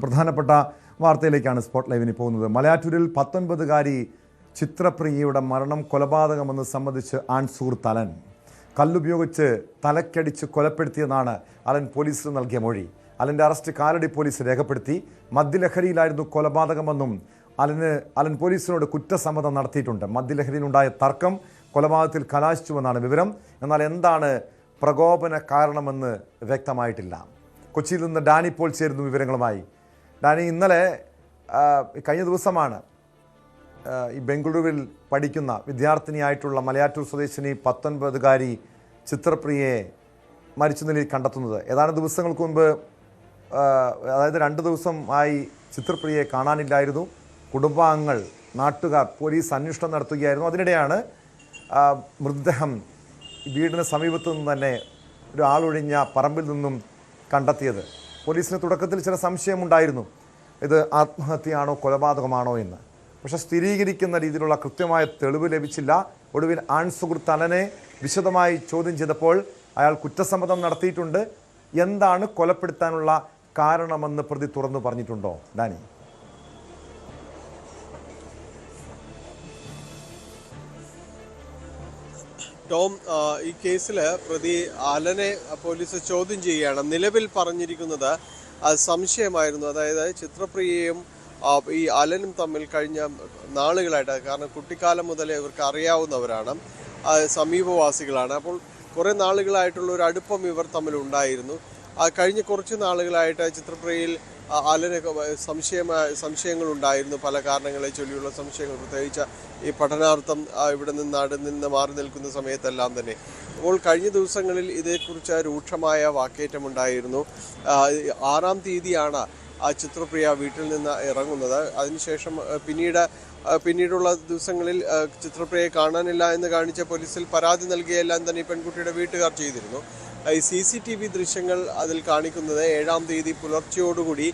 പ്രധാനപ്പെട്ട വാർത്തയിലേക്കാണ് സ്പോട്ട് ലൈവിന് പോകുന്നത്. മലയാറ്റൂരിൽ 19-കാരി ചിത്രപ്രിയയുടെ മരണം കൊലപാതകമെന്ന് സംബന്ധിച്ച് ആൺസുഹൃത്ത് അലൻ കല്ലുപയോഗിച്ച് തലക്കടിച്ച് കൊലപ്പെടുത്തിയെന്നാണ് അലൻ പോലീസിന് നൽകിയ മൊഴി. അലൻ്റെ അറസ്റ്റ് കാലടി പോലീസ് രേഖപ്പെടുത്തി. മദ്യലഹരിയിലായിരുന്നു കൊലപാതകമെന്നും അലൻ പോലീസിനോട് കുറ്റസമ്മതം നടത്തിയിട്ടുണ്ട്. മദ്യലഹരിയിലുണ്ടായ തർക്കം കൊലപാതകത്തിൽ കലാശിച്ചുവെന്നാണ് വിവരം. എന്നാൽ എന്താണ് പ്രകോപന കാരണമെന്ന് വ്യക്തമായിട്ടില്ല. കൊച്ചിയിൽ നിന്ന് ഡാനി പോൾ ചേരുന്നു വിവരങ്ങളുമായി. ഡാനി, ഇന്നലെ കഴിഞ്ഞ ദിവസമാണ് ഈ ബംഗളൂരുവിൽ പഠിക്കുന്ന വിദ്യാർത്ഥിനിയായിട്ടുള്ള മലയാറ്റൂർ സ്വദേശിനി 19-കാരി ചിത്രപ്രിയയെ മരിച്ച നിലയിൽ കണ്ടെത്തുന്നത്. ഏതാനും ദിവസങ്ങൾക്ക് മുൻപ്, അതായത് 2 ദിവസം ആയി ചിത്രപ്രിയയെ കാണാനില്ലായിരുന്നു. കുടുംബാംഗങ്ങൾ, നാട്ടുകാർ, പോലീസ് അന്വേഷണം നടത്തുകയായിരുന്നു. അതിനിടെയാണ് മൃതദേഹം വീടിന് സമീപത്തു നിന്ന് തന്നെ ഒരു ആളൊഴിഞ്ഞ പറമ്പിൽ നിന്നും കണ്ടെത്തിയത്. പോലീസിന് തുടക്കത്തിൽ ചില സംശയമുണ്ടായിരുന്നു, ഇത് ആത്മഹത്യയാണോ കൊലപാതകമാണോ എന്ന്. പക്ഷേ സ്ഥിരീകരിക്കുന്ന രീതിയിലുള്ള കൃത്യമായ തെളിവ് ലഭിച്ചില്ല. ഒടുവിൽ ആൺസുഹൃത്ത് അലനെ വിശദമായി ചോദ്യം ചെയ്തപ്പോൾ അയാൾ കുറ്റസമ്മതം നടത്തിയിട്ടുണ്ട്. എന്താണ് കൊലപ്പെടുത്താനുള്ള കാരണമെന്ന് പ്രതി തുറന്നു പറഞ്ഞിട്ടുണ്ടോ ഡാനി? ടോം, ഈ കേസിൽ പ്രതി അലനെ പോലീസ് ചോദ്യം ചെയ്യുകയാണ്. നിലവിൽ പറഞ്ഞിരിക്കുന്നത് സംശയമായിരുന്നു. അതായത് ചിത്രപ്രിയയും ഈ അലനും തമ്മിൽ കഴിഞ്ഞ നാളുകളായിട്ട്, കാരണം കുട്ടിക്കാലം മുതലേ ഇവർക്ക് അറിയാവുന്നവരാണ്, സമീപവാസികളാണ്. അപ്പോൾ കുറേ നാളുകളായിട്ടുള്ള ഒരു അടുപ്പം ഇവർ തമ്മിൽ ഉണ്ടായിരുന്നു. കഴിഞ്ഞ കുറച്ച് നാളുകളായിട്ട് ചിത്രപ്രിയയിൽ അലന് സംശയങ്ങളുണ്ടായിരുന്നു. പല കാരണങ്ങളെ ചൊല്ലിയുള്ള സംശയങ്ങൾ, പ്രത്യേകിച്ച് ഈ പഠനാർത്ഥം ഇവിടെ നിന്ന് മാറി നിൽക്കുന്ന സമയത്തെല്ലാം തന്നെ. അപ്പോൾ കഴിഞ്ഞ ദിവസങ്ങളിൽ ഇതേക്കുറിച്ച് രൂക്ഷമായ വാക്കേറ്റമുണ്ടായിരുന്നു. 6-ാം തീയതിയാണ് ചിത്രപ്രിയ വീട്ടിൽ നിന്ന് ഇറങ്ങുന്നത്. അതിനുശേഷം പിന്നീടുള്ള ദിവസങ്ങളിൽ ചിത്രപ്രിയയെ കാണാനില്ല എന്ന് കാണിച്ച പോലീസിൽ പരാതി നൽകിയെല്ലാം തന്നെ ഈ പെൺകുട്ടിയുടെ വീട്ടുകാർ ചെയ്തിരുന്നു. ഈ CCTV ദൃശ്യങ്ങൾ അതിൽ കാണിക്കുന്നത് 7-ാം തീയതി പുലർച്ചയോടുകൂടി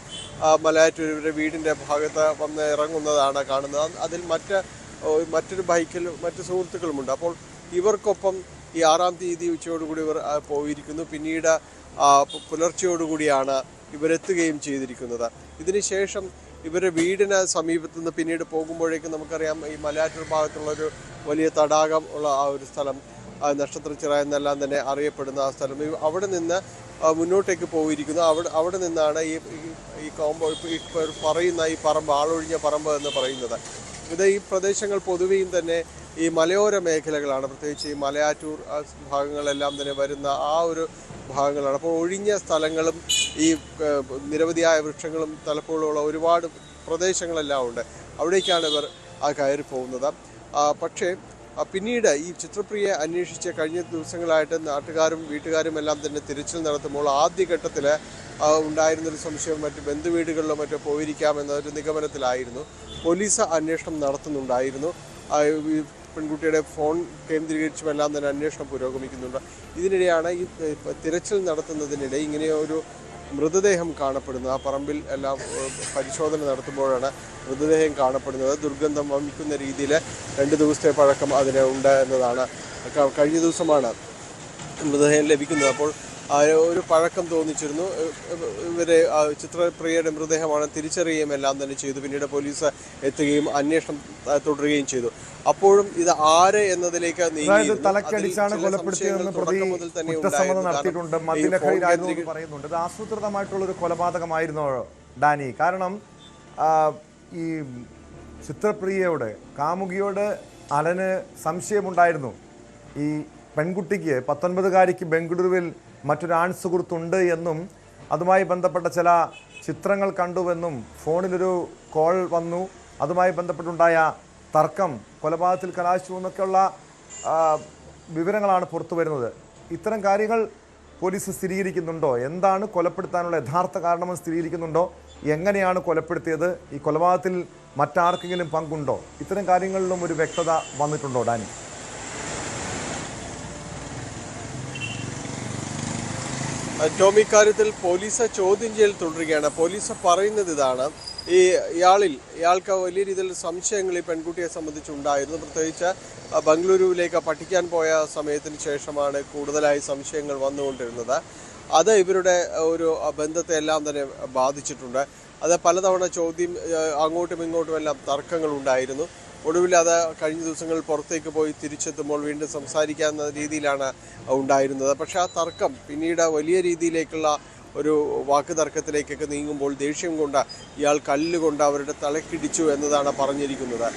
മലയാറ്റൂരിൻ്റെ വീടിൻ്റെ ഭാഗത്ത് വന്ന് ഇറങ്ങുന്നതാണ് കാണുന്നത്. അതിൽ മറ്റൊരു ബൈക്കിൽ മറ്റു സുഹൃത്തുക്കളുമുണ്ട്. അപ്പോൾ ഇവർക്കൊപ്പം ഈ 6-ാം തീയതി ഉച്ചയോടുകൂടി ഇവർ പോയിരിക്കുന്നു. പിന്നീട് പുലർച്ചയോടുകൂടിയാണ് ഇവരെത്തുകയും ചെയ്തിരിക്കുന്നത്. ഇതിനുശേഷം ഇവരുടെ വീടിന് സമീപത്തു നിന്ന് പിന്നീട് പോകുമ്പോഴേക്കും നമുക്കറിയാം, ഈ മലയാറ്റൂർ ഭാഗത്തുള്ളൊരു വലിയ തടാകം ഉള്ള ആ ഒരു സ്ഥലം, നക്ഷത്രച്ചിറ എന്നെല്ലാം തന്നെ അറിയപ്പെടുന്ന ആ സ്ഥലം, അവിടെ നിന്ന് മുന്നോട്ടേക്ക് പോയിരിക്കുന്നു. അവിടെ നിന്നാണ് ഈ പറയുന്ന ഈ പറമ്പ്, ആളൊഴിഞ്ഞ പറമ്പ് എന്ന് പറയുന്നത്. ഈ പ്രദേശങ്ങൾ പൊതുവെയും തന്നെ ഈ മലയോര മേഖലകളാണ്. പ്രത്യേകിച്ച് ഈ മലയാറ്റൂർ ഭാഗങ്ങളെല്ലാം തന്നെ വരുന്ന ആ ഒരു ഭാഗങ്ങളാണ്. അപ്പോൾ ഒഴിഞ്ഞ സ്ഥലങ്ങളും ഈ നിരവധിയായ വൃക്ഷങ്ങളും തലപ്പോഴുള്ള ഒരുപാട് പ്രദേശങ്ങളെല്ലാം ഉണ്ട്. അവിടേക്കാണ് ഇവർ കയറി പോകുന്നത്. പക്ഷേ പിന്നീട് ഈ ചിത്രപ്രിയയെ അന്വേഷിച്ച് കഴിഞ്ഞ ദിവസങ്ങളായിട്ട് നാട്ടുകാരും വീട്ടുകാരും എല്ലാം തന്നെ തിരച്ചിൽ നടത്തുമ്പോൾ ആദ്യഘട്ടത്തിൽ ഉണ്ടായിരുന്നൊരു സംശയം മറ്റ് ബന്ധുവീടുകളിലോ മറ്റോ പോയിരിക്കാമെന്നൊരു നിഗമനത്തിലായിരുന്നു. പോലീസ് അന്വേഷണം നടത്തുന്നുണ്ടായിരുന്നു. പെൺകുട്ടിയുടെ ഫോൺ കേന്ദ്രീകരിച്ചുമെല്ലാം തന്നെ അന്വേഷണം പുരോഗമിക്കുന്നുണ്ട്. ഇതിനിടെയാണ് ഈ തിരച്ചിൽ നടത്തുന്നതിനിടെ ഇങ്ങനെ ഒരു മൃതദേഹം കാണപ്പെടുന്നത്. ആ പറമ്പിൽ എല്ലാം പരിശോധന നടത്തുമ്പോഴാണ് മൃതദേഹം കാണപ്പെടുന്നത്. ദുർഗന്ധം വമിക്കുന്ന രീതിയിൽ 2 ദിവസത്തെ പഴക്കം അതിന് ഉണ്ട് എന്നതാണ്. കഴിഞ്ഞ ദിവസമാണ് മൃതദേഹം ലഭിക്കുന്നത്. അപ്പോൾ ഒരു പഴക്കം തോന്നിച്ചിരുന്നു. ഇവരെ ചിത്രപ്രിയയുടെ മൃതദേഹമാണ് തിരിച്ചറിയുകയും എല്ലാം തന്നെ ചെയ്തു. പിന്നീട് പോലീസ് എത്തുകയും അന്വേഷണം തുടരുകയും ചെയ്തു. അപ്പോഴും ഇത് ആര് എന്നതിലേക്ക് പറയുന്നുണ്ട്. ആസൂത്രിതമായിട്ടുള്ളൊരു കൊലപാതകമായിരുന്നോ ഡാനി? കാരണം ഈ ചിത്രപ്രിയയോട്, കാമുകിയോട് അലന് സംശയമുണ്ടായിരുന്നു. ഈ പെൺകുട്ടിക്ക്, 19-കാരിക്ക് ബംഗളൂരുവിൽ മറ്റൊരു ആൺസുഹൃത്തുണ്ട് എന്നും അതുമായി ബന്ധപ്പെട്ട ചില ചിത്രങ്ങൾ കണ്ടുവെന്നും ഫോണിലൊരു കോൾ വന്നു, അതുമായി ബന്ധപ്പെട്ടുണ്ടായ തർക്കം കൊലപാതകത്തിൽ കലാശിച്ചു എന്നൊക്കെയുള്ള വിവരങ്ങളാണ് പുറത്തു വരുന്നത്. ഇത്തരം കാര്യങ്ങൾ പോലീസ് സ്ഥിരീകരിക്കുന്നുണ്ടോ? എന്താണ് കൊലപ്പെടുത്താനുള്ള യഥാർത്ഥ കാരണമെന്ന് സ്ഥിരീകരിക്കുന്നുണ്ടോ? എങ്ങനെയാണ് കൊലപ്പെടുത്തിയത്? ഈ കൊലപാതകത്തിൽ മറ്റാർക്കെങ്കിലും പങ്കുണ്ടോ? ഇത്തരം കാര്യങ്ങളിലും ഒരു വ്യക്തത വന്നിട്ടുണ്ടോ ഡാനി? ടോം, ഇക്കാര്യത്തിൽ പോലീസ് ചോദ്യം ചെയ്യൽ തുടരുകയാണ്. പോലീസ് പറയുന്നത് ഇതാണ്, ഇയാൾക്ക് വലിയ രീതിയിൽ സംശയങ്ങൾ ഈ പെൺകുട്ടിയെ സംബന്ധിച്ചുണ്ടായിരുന്നു. പ്രത്യേകിച്ച് ബംഗളൂരുവിലേക്ക് പഠിക്കാൻ പോയ സമയത്തിന് ശേഷമാണ് കൂടുതലായി സംശയങ്ങൾ വന്നുകൊണ്ടിരുന്നത്. അത് ഇവരുടെ ഒരു ബന്ധത്തെ എല്ലാം തന്നെ ബാധിച്ചിട്ടുണ്ട്. അത് പലതവണ ചോദ്യം അങ്ങോട്ടും ഇങ്ങോട്ടും എല്ലാം തർക്കങ്ങൾ ഉണ്ടായിരുന്നു. ഒടുവിൽ അത് കഴിഞ്ഞ ദിവസങ്ങളിൽ പുറത്തേക്ക് പോയി തിരിച്ചെത്തുമ്പോൾ വീണ്ടും സംസാരിക്കാവുന്ന രീതിയിലാണ് ഉണ്ടായിരുന്നത്. പക്ഷേ ആ തർക്കം പിന്നീട് വലിയ രീതിയിലേക്കുള്ള ഒരു വാക്ക് തർക്കത്തിലേക്കൊക്കെ നീങ്ങുമ്പോൾ ദേഷ്യം കൊണ്ട് ഇയാൾ കല്ലുകൊണ്ട് അവരുടെ തലക്കിടിച്ചു എന്നതാണ് പറഞ്ഞിരിക്കുന്നത്.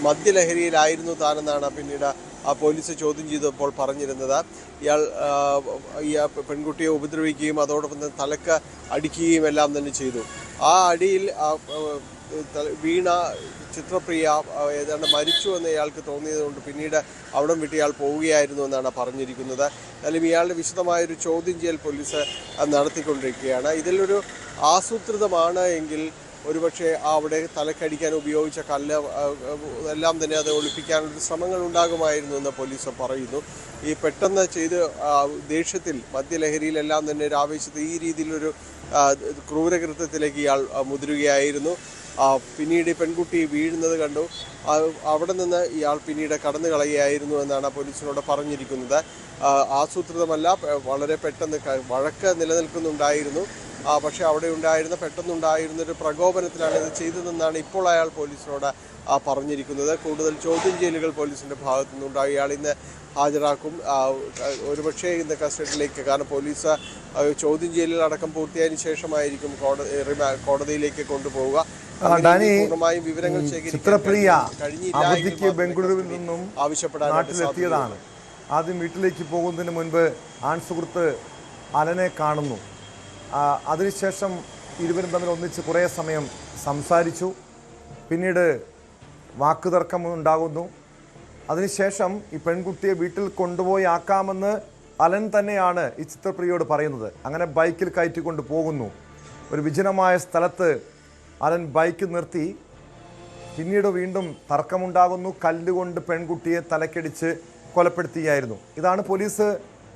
മദ്യലഹരിയിലായിരുന്നു താനെന്നാണ് പിന്നീട് ആ പോലീസ് ചോദ്യം ചെയ്തപ്പോൾ പറഞ്ഞിരുന്നത്. ഇയാൾ ഈ പെൺകുട്ടിയെ ഉപദ്രവിക്കുകയും അതോടൊപ്പം തന്നെ തലക്ക് അടിക്കുകയും എല്ലാം തന്നെ ചെയ്തു. ആ അടിയിൽ വീണ ചിത്രപ്രിയ ഏതാണ്ട് മരിച്ചു എന്ന് ഇയാൾക്ക് തോന്നിയതുകൊണ്ട് പിന്നീട് അവിടം വിട്ട് ഇയാൾ പോവുകയായിരുന്നു എന്നാണ് പറഞ്ഞിരിക്കുന്നത്. എന്നാലും ഇയാളുടെ വിശദമായൊരു ചോദ്യം ചെയ്യൽ പോലീസ് നടത്തിക്കൊണ്ടിരിക്കുകയാണ്. ഇതിലൊരു ആസൂത്രിതമാണ് എങ്കിൽ ഒരുപക്ഷെ അവിടെ തലക്കടിക്കാൻ ഉപയോഗിച്ച കല്ല് എല്ലാം തന്നെ അത് ഒളിപ്പിക്കാനുള്ള ശ്രമങ്ങൾ ഉണ്ടാകുമായിരുന്നു എന്ന് പോലീസ് പറയുന്നു. ഈ പെട്ടെന്ന് ചെയ്ത് ദേഷ്യത്തിൽ മദ്യലഹരിയിലെല്ലാം തന്നെ ഒരു ആവേശത്തിൽ ഈ രീതിയിലൊരു ക്രൂരകൃത്യത്തിലേക്ക് ഇയാൾ മുതിരുകയായിരുന്നു. പിന്നീട് ഈ പെൺകുട്ടി വീഴുന്നത് കണ്ടു. അവിടെ നിന്ന് ഇയാൾ പിന്നീട് കടന്നു കളയുകയായിരുന്നു എന്നാണ് പോലീസിനോട് പറഞ്ഞിരിക്കുന്നത്. ആസൂത്രിതമല്ല, വളരെ പെട്ടെന്ന് വഴക്ക് നിലനിൽക്കുന്നുണ്ടായിരുന്നു. പക്ഷേ അവിടെ പെട്ടെന്നുണ്ടായിരുന്നൊരു പ്രകോപനത്തിലാണ് ഇത് ചെയ്തതെന്നാണ് ഇപ്പോൾ അയാൾ പോലീസിനോട് പറഞ്ഞിരിക്കുന്നത്. കൂടുതൽ ചോദ്യം ചെയ്യലുകൾ പോലീസിൻ്റെ ഭാഗത്തു നിന്നുണ്ടായി. ഇയാൾ ഇന്ന് ഹാജരാക്കും, ഒരുപക്ഷേ ഇന്ന് കസ്റ്റഡിയിലേക്ക്. കാരണം പോലീസ് ചോദ്യം ചെയ്യലടക്കം പൂർത്തിയായതിനു ശേഷമായിരിക്കും കോടതിയിലേക്ക് കൊണ്ടുപോവുക. പൂർണ്ണമായും വിവരങ്ങൾ ചിത്രപ്രിയ അവധിക്ക് ബംഗളൂരുവിൽ നിന്നും നാട്ടിലെത്തിയതാണ്. ആദ്യം വീട്ടിലേക്ക് പോകുന്നതിന് മുൻപ് ആൺസുഹൃത്ത് അലനെ കാണുന്നു. അതിനുശേഷം ഇരുവരും തമ്മിൽ ഒന്നിച്ച് കുറേ സമയം സംസാരിച്ചു. പിന്നീട് വാക്കുതർക്കം ഉണ്ടാകുന്നു. അതിനുശേഷം ഈ പെൺകുട്ടിയെ വീട്ടിൽ കൊണ്ടുപോയി ആക്കാമെന്ന് അലൻ തന്നെയാണ് ഈ ചിത്രപ്രിയയോട് പറയുന്നത്. അങ്ങനെ ബൈക്കിൽ കയറ്റിക്കൊണ്ട് പോകുന്നു. ഒരു വിജനമായ സ്ഥലത്ത് അലൻ ബൈക്ക് നിർത്തി. പിന്നീട് വീണ്ടും തർക്കമുണ്ടാകുന്നു. കല്ലുകൊണ്ട് പെൺകുട്ടിയെ തലക്കടിച്ച് കൊലപ്പെടുത്തുകയായിരുന്നു. ഇതാണ് പോലീസ്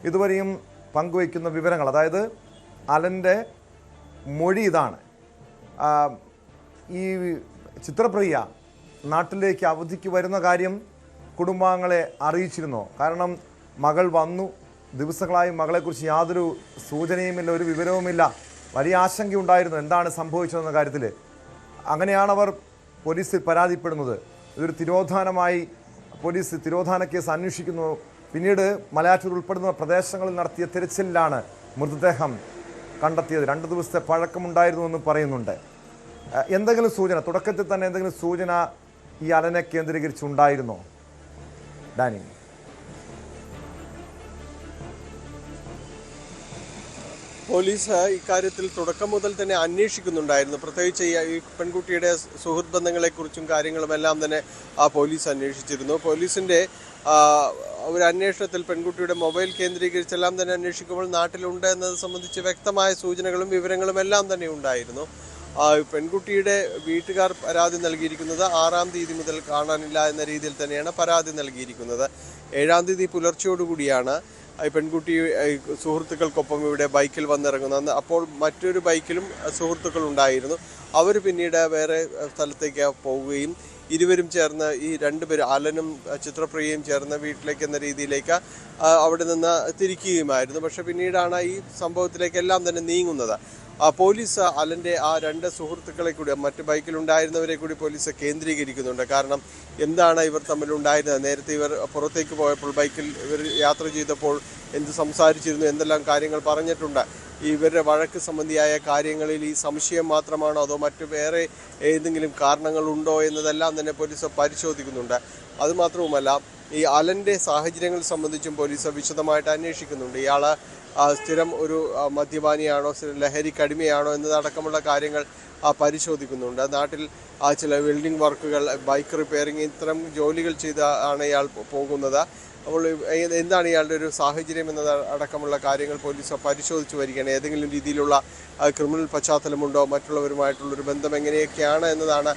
ഇതുവരെയും പങ്കുവയ്ക്കുന്ന വിവരങ്ങൾ. അതായത് അലൻ്റെ മൊഴി ഇതാണ്. ഈ ചിത്രപ്രിയ നാട്ടിലേക്ക് അവധിക്ക് വരുന്ന കാര്യം കുടുംബാംഗങ്ങളെ അറിയിച്ചിരുന്നോ? കാരണം മകൾ വന്നു, ദിവസങ്ങളായി മകളെക്കുറിച്ച് യാതൊരു സൂചനയുമില്ല, ഒരു വിവരവുമില്ല. വലിയ ആശങ്കയുണ്ടായിരുന്നു എന്താണ് സംഭവിച്ചതെന്ന കാര്യത്തിൽ. അങ്ങനെയാണവർ പോലീസിൽ പരാതിപ്പെടുന്നത്. ഇതൊരു തിരോധാനമായി പോലീസ് തിരോധാന കേസ് അന്വേഷിക്കുന്നു. പിന്നീട് മലയാറ്റൂർ ഉൾപ്പെടുന്ന പ്രദേശങ്ങളിൽ നടത്തിയ തിരച്ചിലിലാണ് മൃതദേഹം കണ്ടെത്തിയത്. 2 ദിവസത്തെ പഴക്കമുണ്ടായിരുന്നു എന്ന് പറയുന്നുണ്ട്. എന്തെങ്കിലും സൂചന, തുടക്കത്തിൽ തന്നെ എന്തെങ്കിലും സൂചന ഈ അലനെ കേന്ദ്രീകരിച്ചുണ്ടായിരുന്നോ ഡാനി? പോലീസ് ഇക്കാര്യത്തിൽ തുടക്കം മുതൽ തന്നെ അന്വേഷിക്കുന്നുണ്ടായിരുന്നു. പ്രത്യേകിച്ച് ഈ പെൺകുട്ടിയുടെ സുഹൃത്ത് ബന്ധങ്ങളെക്കുറിച്ചും കാര്യങ്ങളുമെല്ലാം തന്നെ പോലീസ് അന്വേഷിച്ചിരുന്നു. പോലീസിൻ്റെ ഒരു അന്വേഷണത്തിൽ പെൺകുട്ടിയുടെ മൊബൈൽ കേന്ദ്രീകരിച്ചെല്ലാം തന്നെ അന്വേഷിക്കുമ്പോൾ നാട്ടിലുണ്ട് എന്നത് സംബന്ധിച്ച് വ്യക്തമായ സൂചനകളും വിവരങ്ങളും എല്ലാം തന്നെ ഉണ്ടായിരുന്നു. പെൺകുട്ടിയുടെ വീട്ടുകാർ പരാതി നൽകിയിരിക്കുന്നത് 6-ാം തീയതി മുതൽ കാണാനില്ല എന്ന രീതിയിൽ തന്നെയാണ് പരാതി നൽകിയിരിക്കുന്നത്. 7-ാം തീയതി പുലർച്ചയോടുകൂടിയാണ് ഈ പെൺകുട്ടി സുഹൃത്തുക്കൾക്കൊപ്പം ഇവിടെ ബൈക്കിൽ വന്നിറങ്ങുന്നത്. അപ്പോൾ മറ്റൊരു ബൈക്കിലും സുഹൃത്തുക്കൾ ഉണ്ടായിരുന്നു. അവർ പിന്നീട് വേറെ സ്ഥലത്തേക്ക് പോവുകയും ഇരുവരും ചേർന്ന് ഈ 2 പേര് അലനും ചിത്രപ്രിയയും ചേർന്ന് വീട്ടിലേക്ക് എന്ന രീതിയിലേക്ക് അവിടെ നിന്ന് തിരിക്കുകയുമായിരുന്നു. പക്ഷെ പിന്നീടാണ് ഈ സംഭവത്തിലേക്കെല്ലാം തന്നെ നീങ്ങുന്നത്. പോലീസ് അലൻ്റെ ആ 2 സുഹൃത്തുക്കളെ കൂടി, മറ്റ് ബൈക്കിലുണ്ടായിരുന്നവരെ കൂടി പോലീസ് കേന്ദ്രീകരിക്കുന്നുണ്ട്. കാരണം എന്താണ് ഇവർ തമ്മിലുണ്ടായിരുന്നത്, നേരത്തെ ഇവർ പുറത്തേക്ക് പോയപ്പോൾ ബൈക്കിൽ ഇവർ യാത്ര ചെയ്തപ്പോൾ എന്ത് സംസാരിച്ചിരുന്നു, എന്തെല്ലാം കാര്യങ്ങൾ പറഞ്ഞിട്ടുണ്ട്, ഇവരുടെ വഴക്ക് സംബന്ധിയായ കാര്യങ്ങളിൽ ഈ സംശയം മാത്രമാണോ അതോ മറ്റു വേറെ ഏതെങ്കിലും കാരണങ്ങളുണ്ടോ എന്നതെല്ലാം തന്നെ പോലീസ് പരിശോധിക്കുന്നുണ്ട്. അതുമാത്രവുമല്ല, ഈ അലൻ്റെ സാഹചര്യങ്ങൾ സംബന്ധിച്ചും പോലീസ് വിശദമായിട്ട് അന്വേഷിക്കുന്നുണ്ട്. ഇയാൾ സ്ഥിരം ഒരു മദ്യപാനിയാണോ, ലഹരിക്കടിമയാണോ എന്നതടക്കമുള്ള കാര്യങ്ങൾ പരിശോധിക്കുന്നുണ്ട്. നാട്ടിൽ ചില വെൽഡിംഗ് വർക്കുകൾ, ബൈക്ക് റിപ്പയറിങ്, ഇത്തരം ജോലികൾ ചെയ്താണ് ഇയാൾ പോകുന്നത്. അപ്പോൾ എന്താണ് ഇയാളുടെ ഒരു സാഹചര്യം എന്നത് അടക്കമുള്ള കാര്യങ്ങൾ പോലീസ് പരിശോധിച്ചു വരികയാണ്. ഏതെങ്കിലും രീതിയിലുള്ള ക്രിമിനൽ പശ്ചാത്തലമുണ്ടോ, മറ്റുള്ളവരുമായിട്ടുള്ളൊരു ബന്ധം എങ്ങനെയൊക്കെയാണ് എന്നതാണ്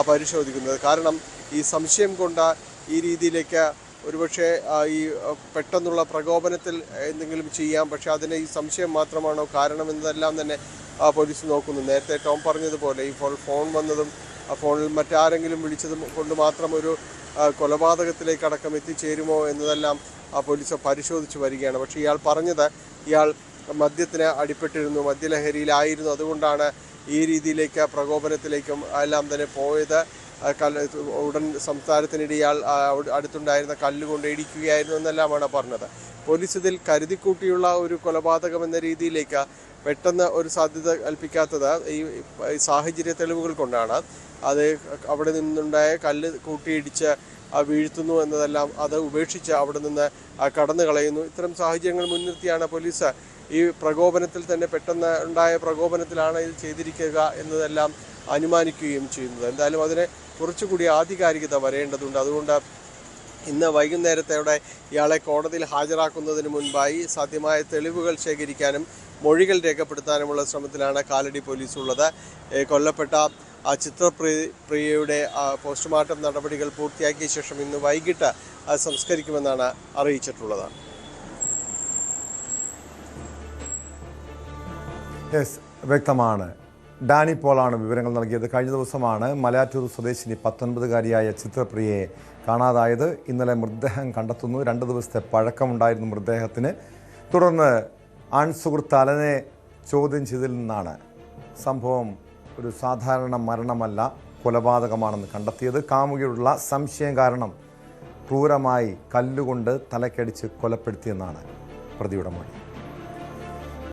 പരിശോധിക്കുന്നത്. കാരണം ഈ സംശയം കൊണ്ട് ഈ രീതിയിലേക്ക് ഒരുപക്ഷെ ഈ പെട്ടെന്നുള്ള പ്രകോപനത്തിൽ എന്തെങ്കിലും ചെയ്യാം. പക്ഷേ അതിന് ഈ സംശയം മാത്രമാണോ കാരണം എന്നതെല്ലാം തന്നെ പോലീസ് നോക്കുന്നു. നേരത്തെ ടോം പറഞ്ഞതുപോലെ ഇപ്പോൾ ഫോൺ വന്നതും ഫോണിൽ മറ്റാരെങ്കിലും വിളിച്ചതും കൊണ്ട് മാത്രം ഒരു കൊലപാതകത്തിലേക്കടക്കം എത്തിച്ചേരുമോ എന്നതെല്ലാം പോലീസ് പരിശോധിച്ച് വരികയാണ്. പക്ഷേ ഇയാൾ പറഞ്ഞത് ഇയാൾ മദ്യത്തിന് അടിപ്പെട്ടിരുന്നു, മദ്യലഹരിയിലായിരുന്നു, അതുകൊണ്ടാണ് ഈ രീതിയിലേക്ക് പ്രകോപനത്തിലേക്കും എല്ലാം തന്നെ പോയത്. ഉടൻ സംസാരത്തിനിടെ ഇയാൾ അടുത്തുണ്ടായിരുന്ന കല്ലുകൊണ്ട് ഇടിക്കുകയായിരുന്നു എന്നെല്ലാമാണ് പറഞ്ഞത്. പോലീസ് ഇതിൽ കരുതിക്കൂട്ടിയുള്ള ഒരു കൊലപാതകം എന്ന രീതിയിലേക്ക് പെട്ടെന്ന് ഒരു സാധ്യത കൽപ്പിക്കാത്തത് ഈ സാഹചര്യ തെളിവുകൾ കൊണ്ടാണ്. അത് അവിടെ നിന്നുണ്ടായ കല്ല് കൂട്ടിയിടിച്ച് വീഴ്ത്തുന്നു എന്നതെല്ലാം അത് ഉപേക്ഷിച്ച് അവിടെ നിന്ന് കടന്നു കളയുന്നു. ഇത്തരം സാഹചര്യങ്ങൾ മുൻനിർത്തിയാണ് പോലീസ് ഈ പ്രകോപനത്തിൽ തന്നെ പെട്ടെന്ന് ഉണ്ടായ പ്രകോപനത്തിലാണ് ഇത് ചെയ്തിരിക്കുക എന്നതെല്ലാം അനുമാനിക്കുകയും ചെയ്യുന്നത്. എന്തായാലും അതിനെ കുറച്ചുകൂടി ആധികാരികത വരേണ്ടതുണ്ട്. അതുകൊണ്ട് ഇന്ന് വൈകുന്നേരത്തോടെ ഇയാളെ കോടതിയിൽ ഹാജരാക്കുന്നതിന് മുൻപായി സാധ്യമായ തെളിവുകൾ ശേഖരിക്കാനും മൊഴികൾ രേഖപ്പെടുത്താനുമുള്ള ശ്രമത്തിലാണ് കാലടി പോലീസ് ഉള്ളത്. കൊല്ലപ്പെട്ട ചിത്രപ്രിയയുടെ പോസ്റ്റ്മോർട്ടം നടപടികൾ പൂർത്തിയാക്കിയ ശേഷം ഇന്ന് വൈകിട്ട് സംസ്കരിക്കുമെന്നാണ് അറിയിച്ചിട്ടുള്ളത്. വ്യക്തമാണ്. ഡാനി പോളാണ് വിവരങ്ങൾ നൽകിയത്. കഴിഞ്ഞ ദിവസമാണ് മലയാറ്റൂർ സ്വദേശിനി 19-കാരിയായ ചിത്രപ്രിയയെ കാണാതായത്. ഇന്നലെ മൃതദേഹം കണ്ടെത്തുന്നു. 2 ദിവസത്തെ പഴക്കമുണ്ടായിരുന്നു മൃതദേഹത്തിന്. തുടർന്ന് ആൺസുഹൃത്ത് അലനെ ചോദ്യം ചെയ്തതിൽ നിന്നാണ് സംഭവം ഒരു സാധാരണ മരണമല്ല, കൊലപാതകമാണെന്ന് കണ്ടെത്തിയത്. കാമുകിയുള്ള സംശയം കാരണം ക്രൂരമായി കല്ലുകൊണ്ട് തലക്കടിച്ച് കൊലപ്പെടുത്തിയെന്നാണ് പ്രതിയുടെ മൊഴി.